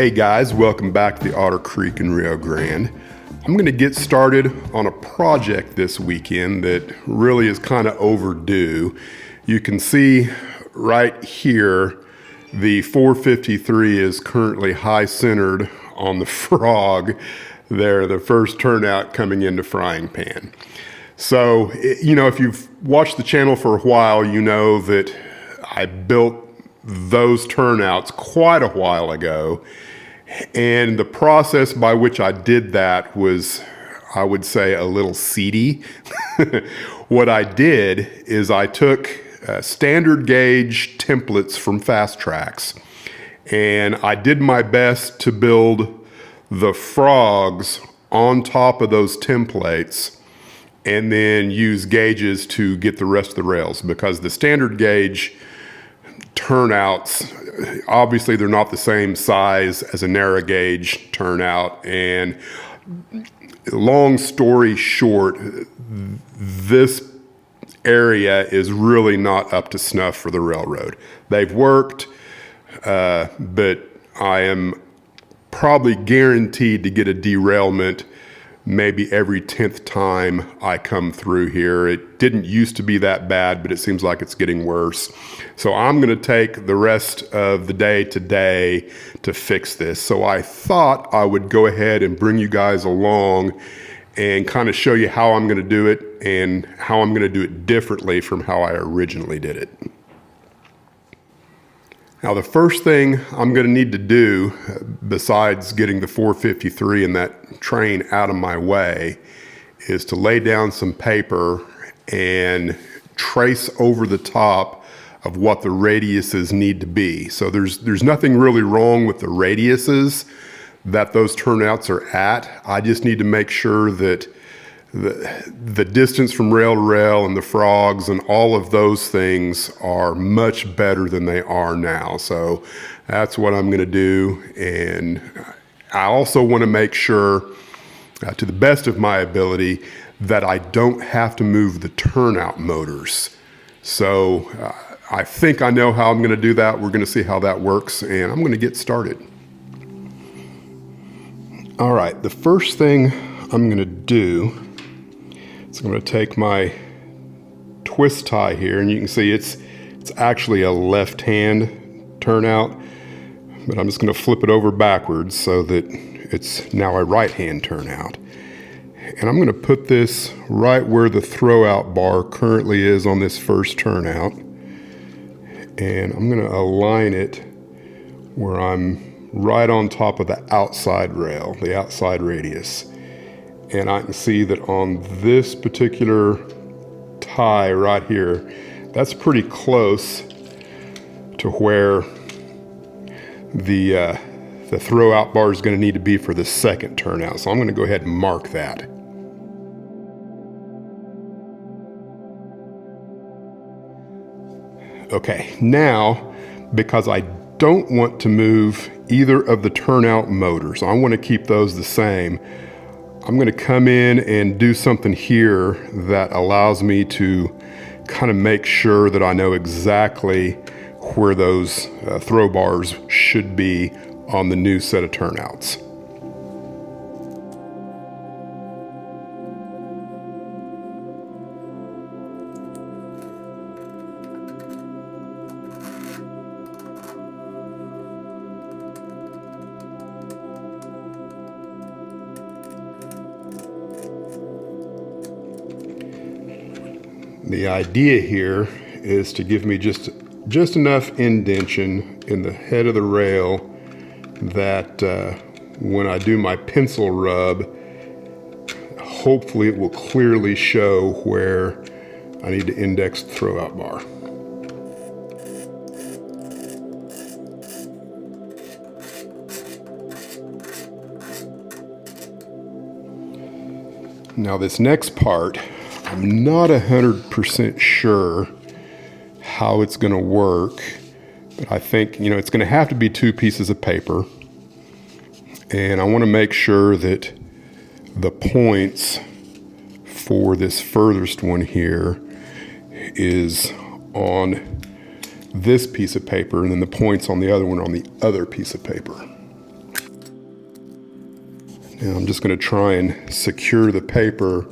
Hey guys, welcome back to the Otter Creek in Rio Grande. I'm going to get started on a project this weekend that really is kind of overdue. You can see right here the 453 is currently high centered on the frog there, the first turnout coming into frying pan. So, if you've watched the channel for a while, you know that I built those turnouts quite a while ago. And the process by which I did that was, I would say, a little seedy. What I did is I took standard gauge templates from Fast Tracks, and I did my best to build the frogs on top of those templates and then use gauges to get the rest of the rails, because the standard gauge turnouts, obviously they're not the same size as a narrow gauge turnout. And long story short, this area is really not up to snuff for the railroad. They've worked, but I am probably guaranteed to get a derailment maybe every 10th time I come through here. It didn't used to be that bad, but it seems like it's getting worse. So I'm going to take the rest of the day today to fix this. So I thought I would go ahead and bring you guys along and kind of show you how I'm going to do it and how I'm going to do it differently from how I originally did it. Now, the first thing I'm going to need to do, besides getting the 453 and that train out of my way, is to lay down some paper and trace over the top of what the radiuses need to be. So there's nothing really wrong with the radiuses that those turnouts are at. I just need to make sure that the distance from rail to rail and the frogs and all of those things are much better than they are now. So that's what I'm going to do. And I also want to make sure, to the best of my ability, that I don't have to move the turnout motors. So I think I know how I'm going to do that. We're going to see how that works, and I'm going to get started. All right, the first thing I'm going to do, so I'm going to take my twist tie here, and you can see it's actually a left-hand turnout, but I'm just going to flip it over backwards so that it's now a right-hand turnout. And I'm going to put this right where the throwout bar currently is on this first turnout, and I'm going to align it where I'm right on top of the outside rail, the outside radius. And I can see that on this particular tie right here, that's pretty close to where the throwout bar is going to need to be for the second turnout. So I'm going to go ahead and mark that. Okay, now, because I don't want to move either of the turnout motors, I want to keep those the same, I'm going to come in and do something here that allows me to kind of make sure that I know exactly where those throw bars should be on the new set of turnouts. The idea here is to give me just enough indentation in the head of the rail that when I do my pencil rub, hopefully it will clearly show where I need to index the throwout bar. Now this next part, I'm not 100% sure how it's going to work, but I think, it's going to have to be two pieces of paper. And I want to make sure that the points for this furthest one here is on this piece of paper, and then the points on the other one are on the other piece of paper. And I'm just going to try and secure the paper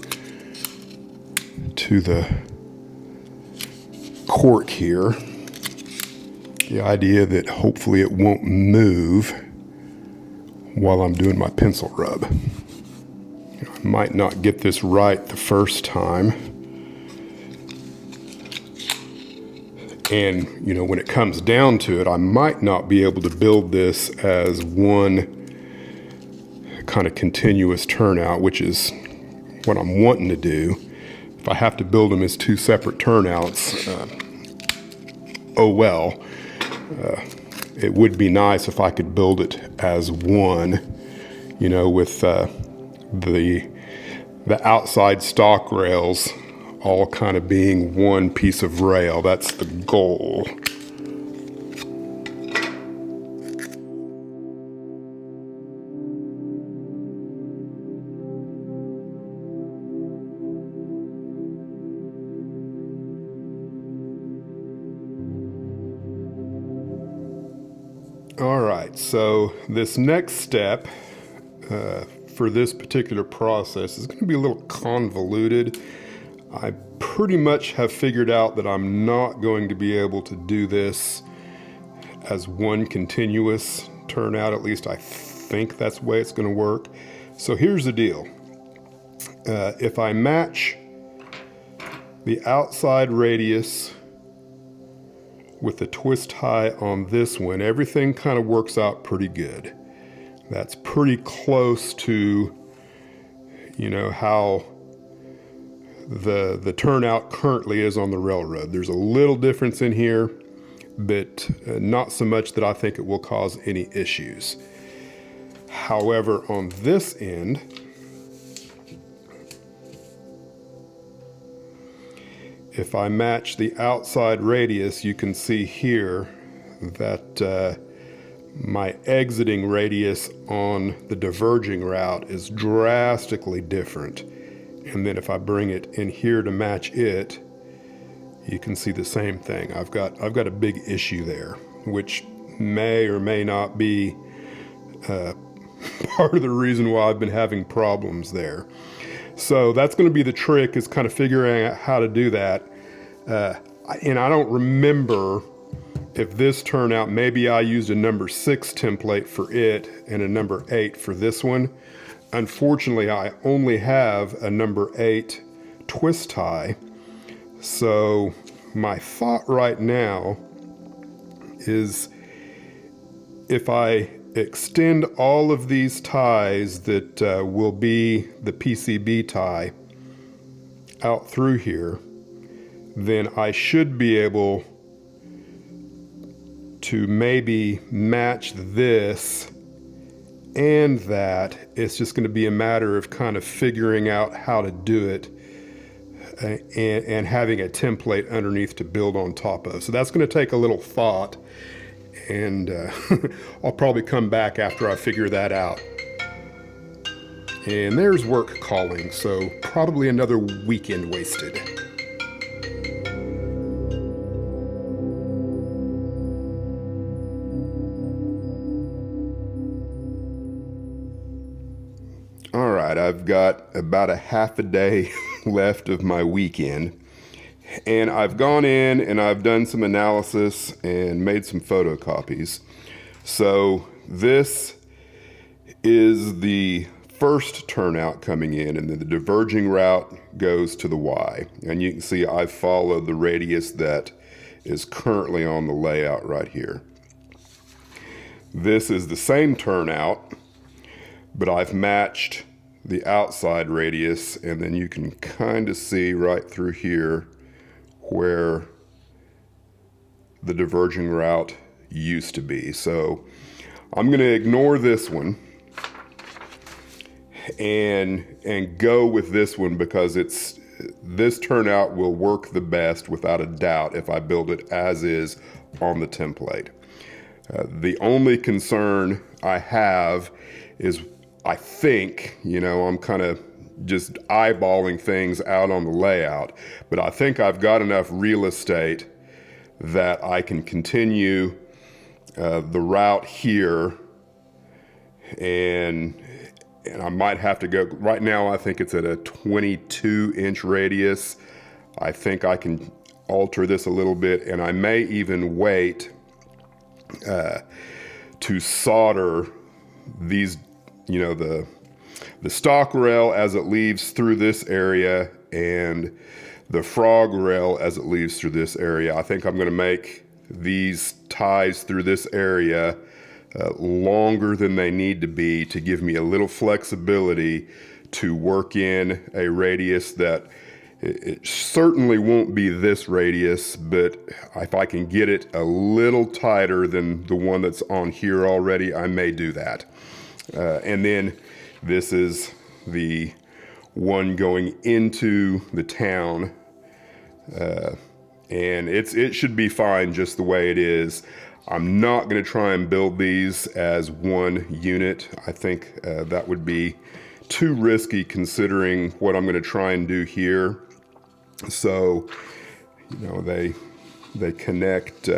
to the cork here. The idea that hopefully it won't move while I'm doing my pencil rub. I might not get this right the first time. And, when it comes down to it, I might not be able to build this as one kind of continuous turnout, which is what I'm wanting to do. If I have to build them as two separate turnouts, oh well. It would be nice if I could build it as one, with the outside stock rails all kind of being one piece of rail. That's the goal. All right, so this next step for this particular process is going to be a little convoluted. I pretty much have figured out that I'm not going to be able to do this as one continuous turnout. At least I think that's the way it's going to work. So here's the deal. If I match the outside radius with the twist tie on this one, everything kind of works out pretty good. That's pretty close to, how the turnout currently is on the railroad. There's a little difference in here, but not so much that I think it will cause any issues. However, on this end, if I match the outside radius, you can see here that my exiting radius on the diverging route is drastically different. And then if I bring it in here to match it, you can see the same thing. I've got a big issue there, which may or may not be part of the reason why I've been having problems there. So that's going to be the trick, is kind of figuring out how to do that. And I don't remember if this turnout, maybe I used a number 6 template for it and a number 8 for this one. Unfortunately, I only have a number 8 twist tie. So my thought right now is, if I extend all of these ties that will be the PCB tie out through here, then I should be able to maybe match this and that. It's just going to be a matter of kind of figuring out how to do it and having a template underneath to build on top of. So that's going to take a little thought, and I'll probably come back after I figure that out. And there's work calling, so probably another weekend wasted. All right, I've got about a half a day left of my weekend, and I've gone in and I've done some analysis and made some photocopies. So this is the first turnout coming in, and then the diverging route goes to the Y. And you can see I've followed the radius that is currently on the layout right here. This is the same turnout, but I've matched the outside radius, and then you can kind of see right through here where the diverging route used to be. So I'm going to ignore this one and go with this one, because this turnout will work the best without a doubt if I build it as is on the template. The only concern I have is, I think, I'm kind of just eyeballing things out on the layout, but I think I've got enough real estate that I can continue the route here and and I might have to go, right now I think it's at a 22-inch radius. I think I can alter this a little bit, and I may even wait to solder these, the stock rail as it leaves through this area and the frog rail as it leaves through this area. I think I'm going to make these ties through this area longer than they need to be to give me a little flexibility to work in a radius that it certainly won't be this radius, but if I can get it a little tighter than the one that's on here already, I may do that. And then this is the one going into the town, and it should be fine just the way it is. I'm not going to try and build these as one unit. I think that would be too risky considering what I'm going to try and do here. So, they connect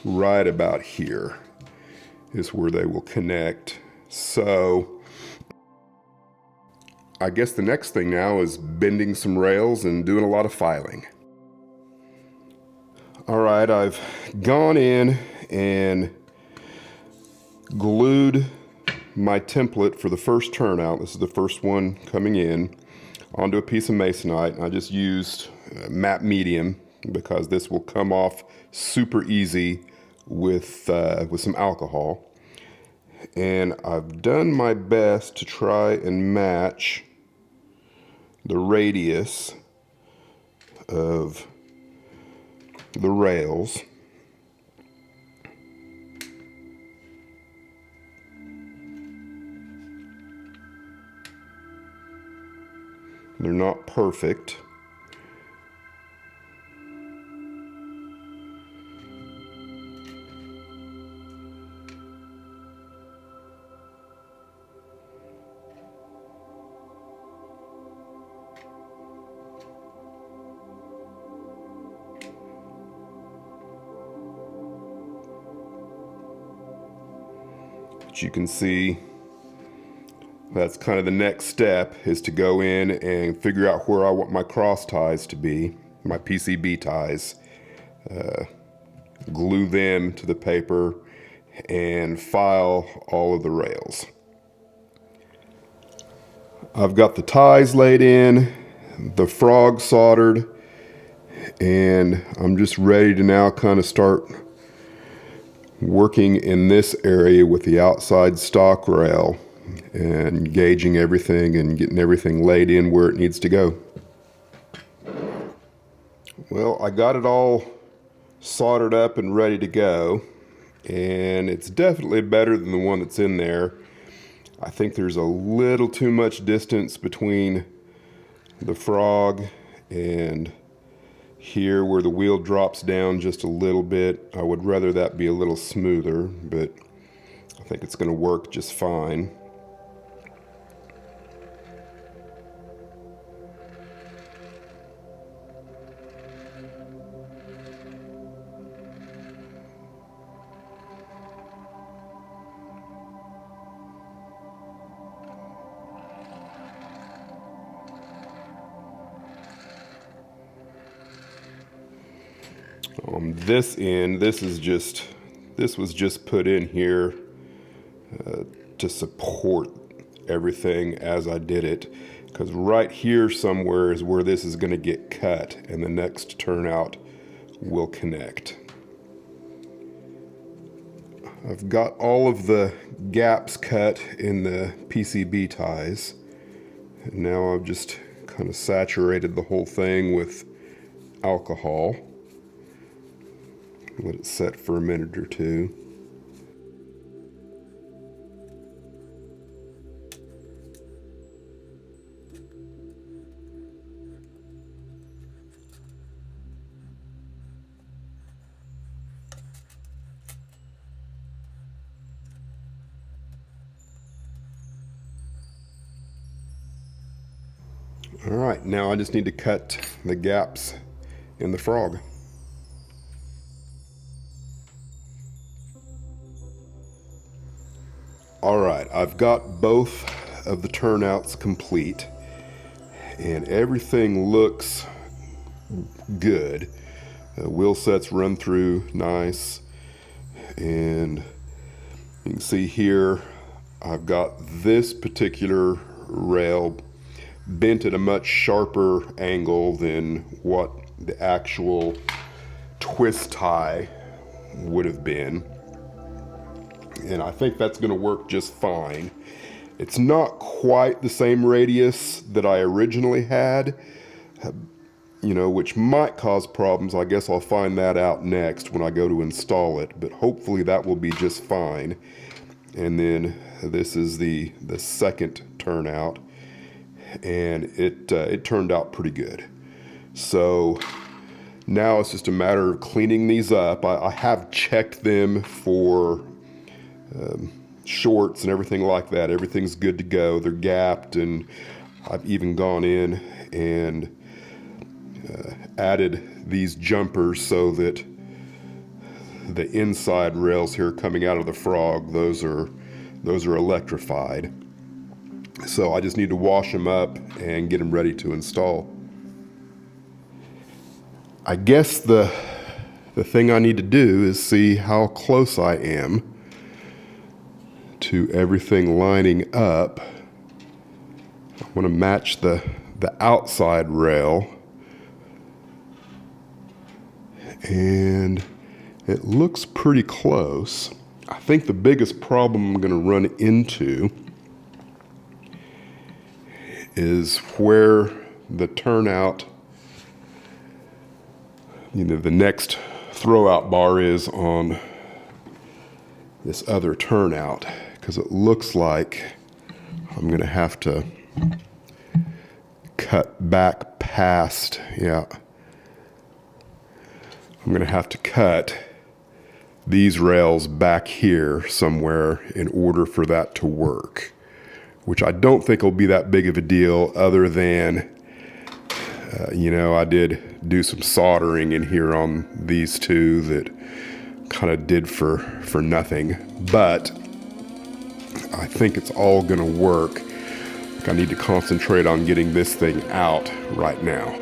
right about here is where they will connect. So I guess the next thing now is bending some rails and doing a lot of filing. All right, I've gone in and glued my template for the first turnout. This is the first one coming in onto a piece of masonite. I just used matte medium because this will come off super easy with some alcohol. And I've done my best to try and match the radius of the rails. They're not perfect. But you can see that's kind of the next step, is to go in and figure out where I want my cross ties to be, my PCB ties, glue them to the paper, and file all of the rails. I've got the ties laid in, the frog soldered, and I'm just ready to now kind of start working in this area with the outside stock rail and gauging everything and getting everything laid in where it needs to go. Well, I got it all soldered up and ready to go, and it's definitely better than the one that's in there. I think there's a little too much distance between the frog and here where the wheel drops down just a little bit. I would rather that be a little smoother, but I think it's going to work just fine. On this end, this was just put in here to support everything as I did it, because right here somewhere is where this is going to get cut and the next turnout will connect. I've got all of the gaps cut in the PCB ties, and now I've just kind of saturated the whole thing with alcohol. Let it set for a minute or two. All right, now I just need to cut the gaps in the frog. All right, I've got both of the turnouts complete, and everything looks good. Wheel sets run through nice, and you can see here I've got this particular rail bent at a much sharper angle than what the actual twist tie would have been, and I think that's going to work just fine. It's not quite the same radius that I originally had, which might cause problems. I guess I'll find that out next when I go to install it, but hopefully that will be just fine. And then this is the second turnout, and it turned out pretty good. So now it's just a matter of cleaning these up. I have checked them for shorts and everything like that. Everything's good to go. They're gapped, and I've even gone in and added these jumpers so that the inside rails here coming out of the frog, those are electrified. So I just need to wash them up and get them ready to install. I guess the thing I need to do is see how close I am to everything lining up. I want to match the outside rail, and it looks pretty close. I think the biggest problem I'm going to run into is where the turnout, the next throwout bar is on this other turnout, because it looks like I'm going to have to cut back past, I'm going to have to cut these rails back here somewhere in order for that to work, which I don't think will be that big of a deal, other than, I did do some soldering in here on these two that kind of did for nothing, but I think it's all going to work. I need to concentrate on getting this thing out right now.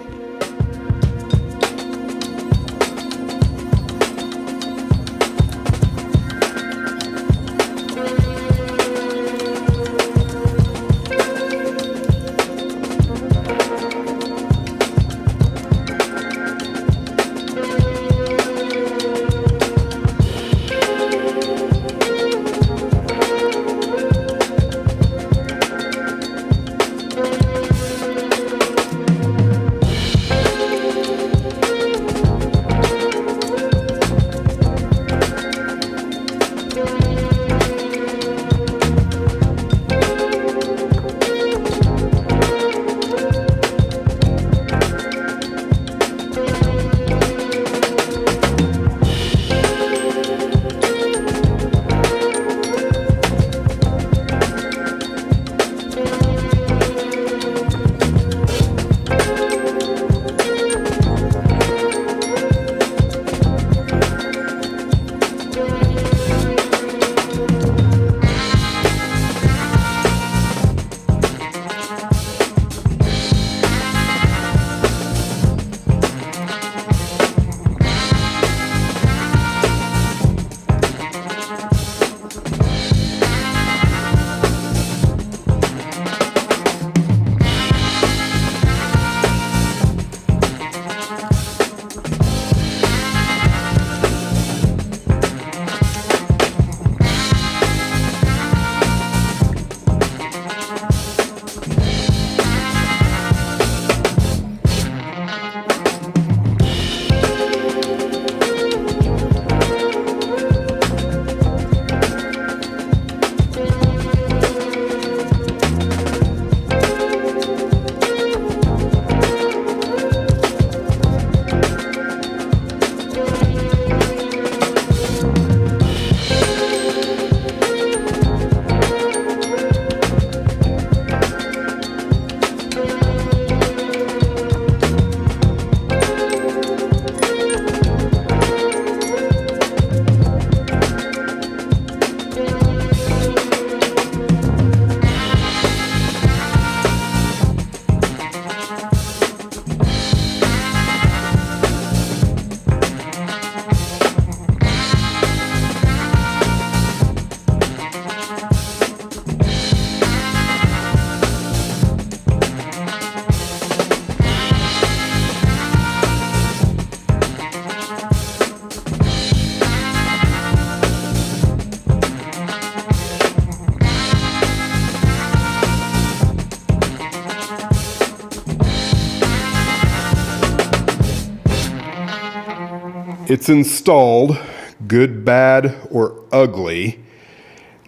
It's installed, good, bad, or ugly.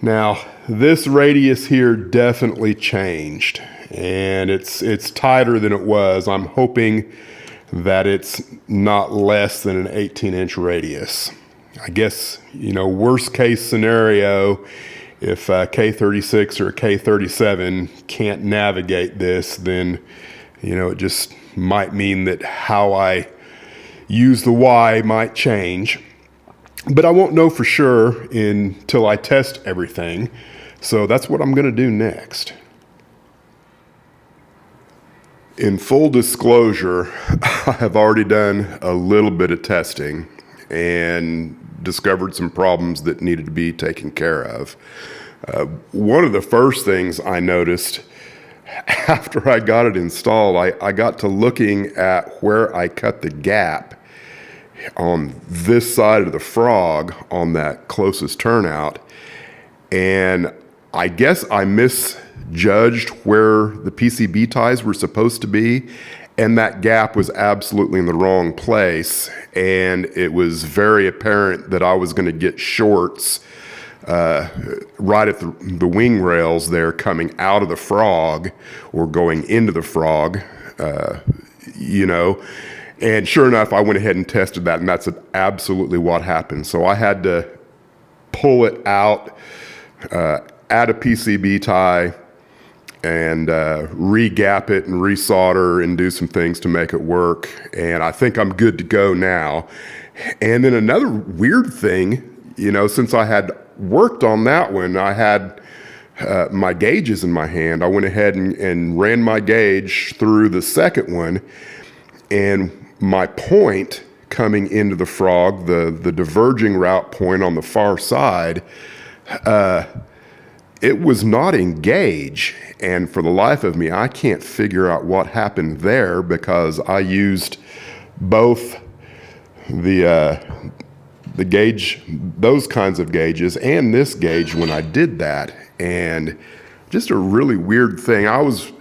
Now, this radius here definitely changed, and it's tighter than it was. I'm hoping that it's not less than an 18-inch radius. I guess, worst case scenario, if a K36 or a K37 can't navigate this, then, it just might mean that how I use the Y might change. But I won't know for sure until I test everything. So that's what I'm going to do next. In full disclosure, I have already done a little bit of testing and discovered some problems that needed to be taken care of. One of the first things I noticed after I got it installed, I got to looking at where I cut the gap on this side of the frog on that closest turnout, and I guess I misjudged where the PCB ties were supposed to be, and that gap was absolutely in the wrong place, and it was very apparent that I was going to get shorts right at the wing rails there coming out of the frog or going into the frog, And sure enough, I went ahead and tested that, and that's absolutely what happened. So I had to pull it out, add a PCB tie, and re-gap it and resolder and do some things to make it work. And I think I'm good to go now. And then another weird thing, since I had worked on that one, I had my gauges in my hand. I went ahead and ran my gauge through the second one, and my point coming into the frog, the diverging route point on the far side, it was not engaged. And for the life of me, I can't figure out what happened there, because I used both the gauge, those kinds of gauges, and this gauge when I did that. And just a really weird thing. I was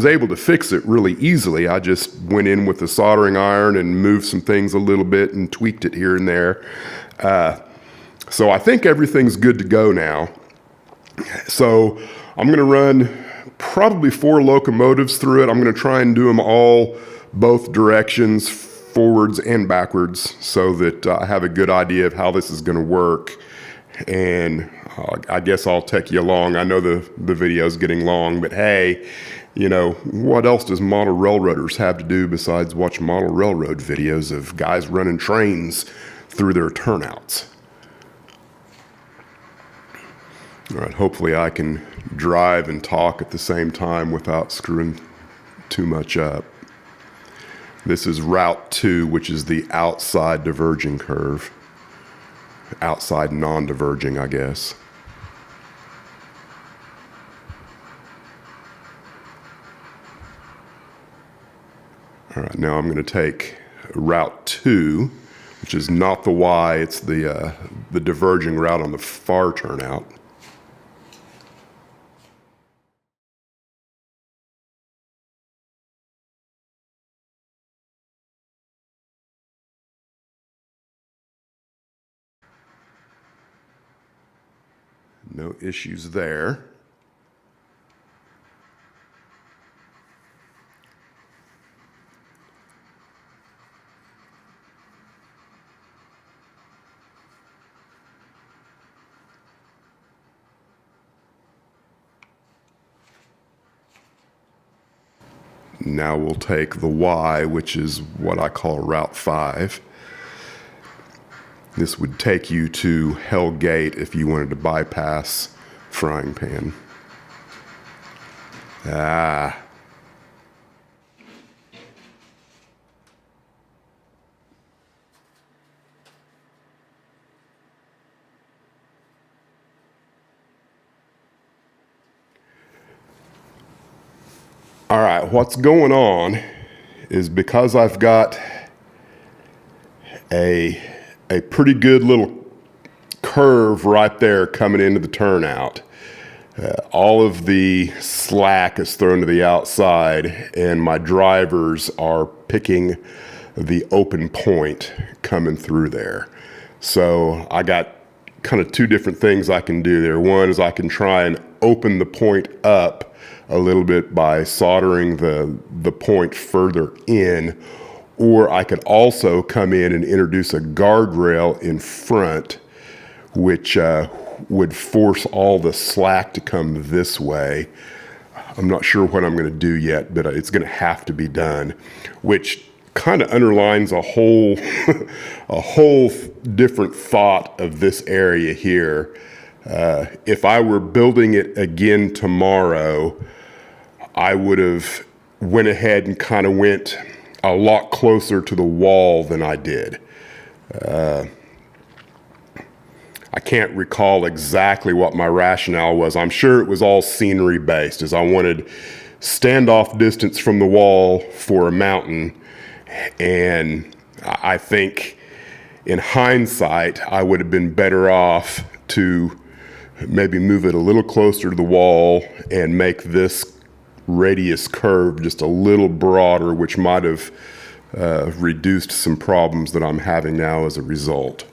able to fix it really easily. I just went in with the soldering iron and moved some things a little bit and tweaked it here and there. So I think everything's good to go now. So I'm going to run probably 4 locomotives through it. I'm going to try and do them all both directions, forwards and backwards, so that I have a good idea of how this is going to work. And I guess I'll take you along. I know the video's getting long, but hey, what else does model railroaders have to do besides watch model railroad videos of guys running trains through their turnouts? All right, hopefully I can drive and talk at the same time without screwing too much up. This is Route 2, which is the outside diverging curve. Outside non-diverging, I guess. All right, now I'm going to take Route 2, which is not the Y, it's the diverging route on the far turnout. No issues there. Now we'll take the Y, which is what I call Route 5. This would take you to Hell Gate if you wanted to bypass Frying Pan. All right, what's going on is because I've got a pretty good little curve right there coming into the turnout. All of the slack is thrown to the outside, and my drivers are picking the open point coming through there. So I got kind of two different things I can do there. One is I can try and open the point up a little bit by soldering the point further in, or I could also come in and introduce a guardrail in front, which would force all the slack to come this way. I'm not sure what I'm going to do yet, but it's going to have to be done, which kind of underlines a whole a whole different thought of this area here. If I were building it again tomorrow, I would have went ahead and kind of went a lot closer to the wall than I did. I can't recall exactly what my rationale was. I'm sure it was all scenery based, as I wanted standoff distance from the wall for a mountain. And I think in hindsight, I would have been better off to maybe move it a little closer to the wall and make this radius curve just a little broader, which might have reduced some problems that I'm having now as a result.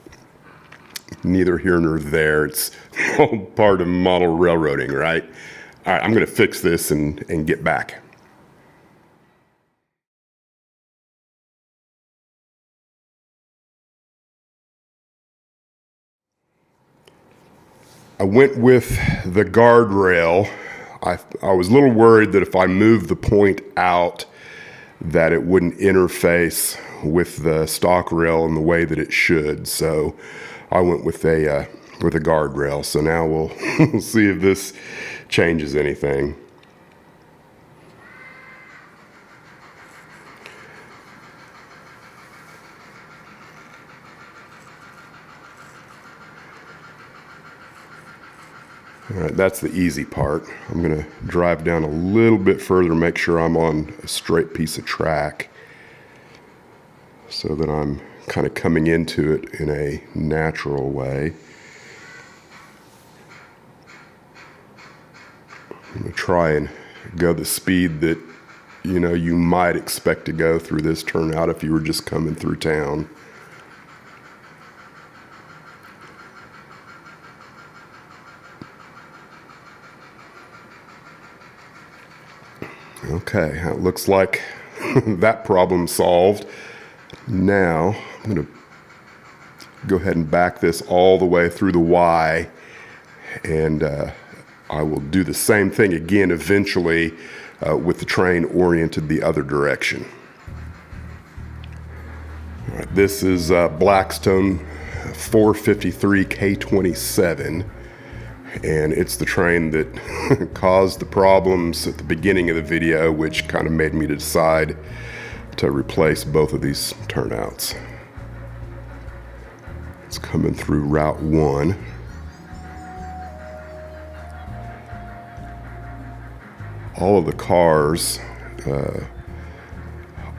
Neither here nor there. It's all part of model railroading, right? All right, I'm going to fix this and get back. I went with the guardrail. I was a little worried that if I moved the point out, that it wouldn't interface with the stock rail in the way that it should. So I went with a guardrail. So now we'll see if this changes anything. All right, that's the easy part. I'm going to drive down a little bit further, make sure I'm on a straight piece of track so that I'm kind of coming into it in a natural way. I'm going to try and go the speed that you might expect to go through this turnout if you were just coming through town. Okay, it looks like that problem solved. Now, I'm going to go ahead and back this all the way through the Y, and I will do the same thing again eventually with the train oriented the other direction. All right, this is Blackstone 453 K27. And it's the train that caused the problems at the beginning of the video, which kind of made me to decide to replace both of these turnouts. It's coming through Route 1. All of the cars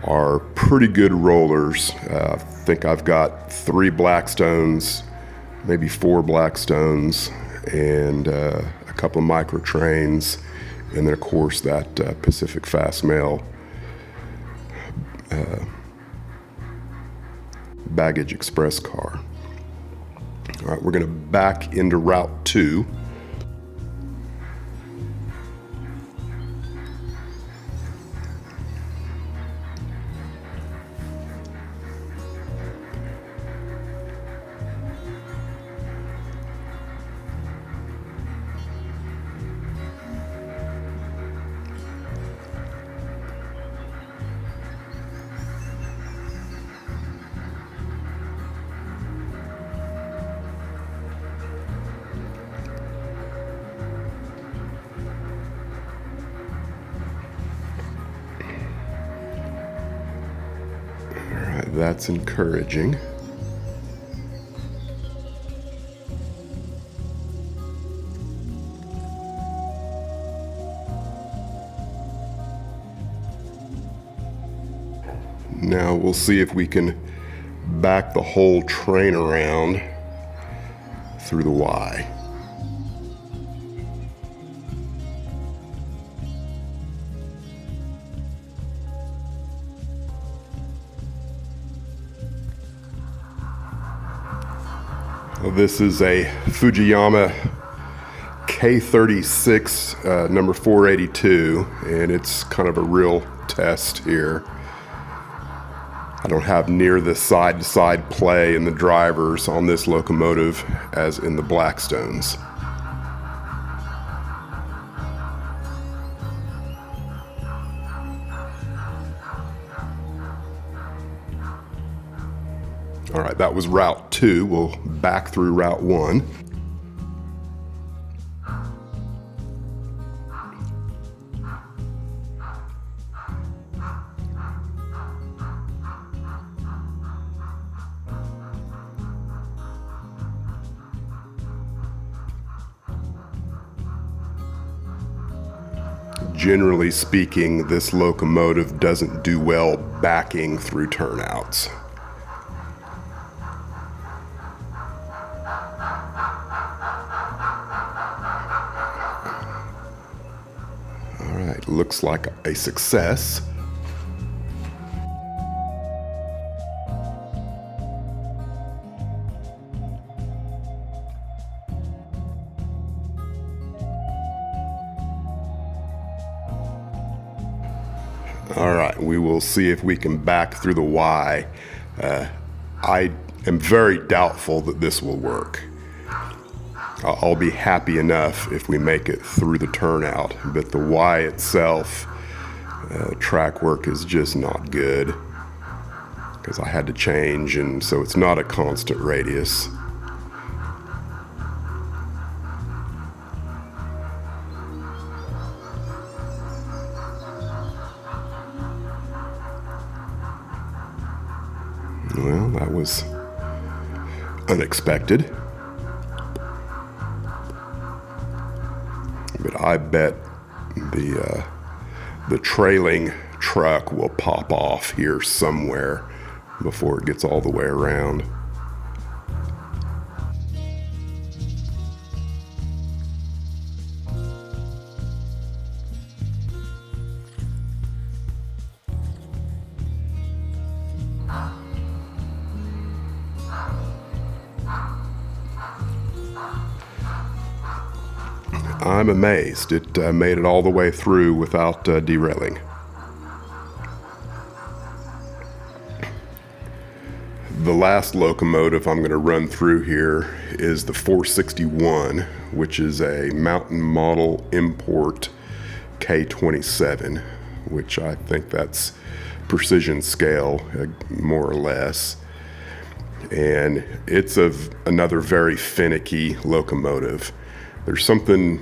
are pretty good rollers. I think I've got 3 Blackstones, maybe 4 Blackstones, and a couple of micro trains, and then of course that Pacific Fast Mail baggage express car. All right, we're going to back into Route 2. That's encouraging. Now we'll see if we can back the whole train around through the Y. This is a Fujiyama K36 number 482, and it's kind of a real test here. I don't have near the side-to-side play in the drivers on this locomotive as in the Blackstones. All right, that was Route 2. We'll back through Route 1. Generally speaking, this locomotive doesn't do well backing through turnouts. All right, looks like a success. All right, we will see if we can back through the Y. I am very doubtful that this will work. I'll be happy enough if we make it through the turnout, but the Y itself, track work is just not good because I had to change, and so it's not a constant radius. Well, that was unexpected. But I bet the trailing truck will pop off here somewhere before it gets all the way around. I'm amazed it made it all the way through without derailing. The last locomotive I'm going to run through here is the 461, which is a Mountain Model Import K27, which I think that's precision scale, more or less. And it's another very finicky locomotive. There's something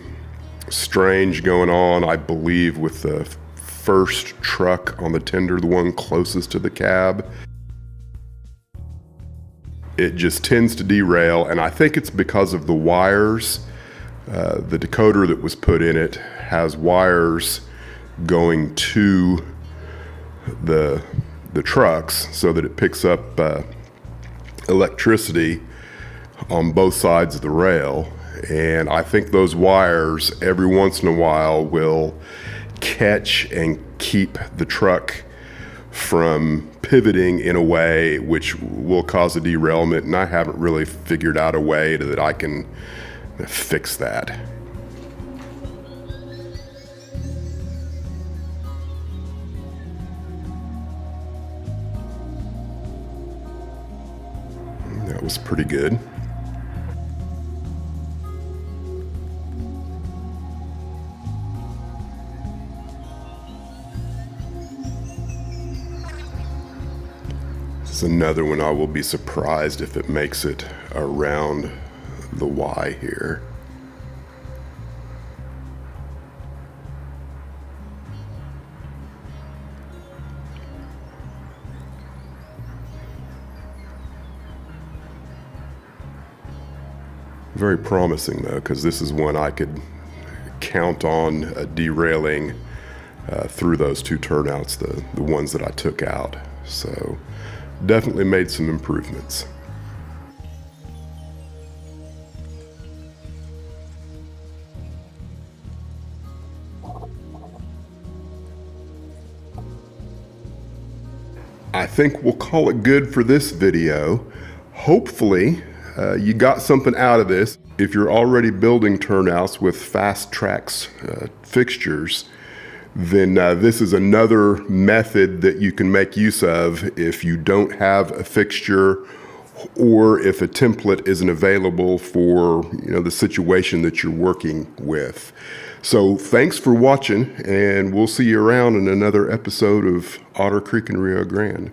strange going on, I believe, with the first truck on the tender, the one closest to the cab. It just tends to derail, and I think it's because of the wires. The decoder that was put in it has wires going to the trucks so that it picks up electricity on both sides of the rail. And I think those wires every once in a while will catch and keep the truck from pivoting in a way which will cause a derailment, and I haven't really figured out a way that I can fix that. That was pretty good. This is another one I will be surprised if it makes it around the Y here. Very promising though, because this is one I could count on derailing through those two turnouts, the ones that I took out. So definitely made some improvements. I think we'll call it good for this video. Hopefully you got something out of this. If you're already building turnouts with fast tracks fixtures, then this is another method that you can make use of if you don't have a fixture or if a template isn't available for the situation that you're working with. So thanks for watching, and we'll see you around in another episode of Otter Creek and Rio Grande.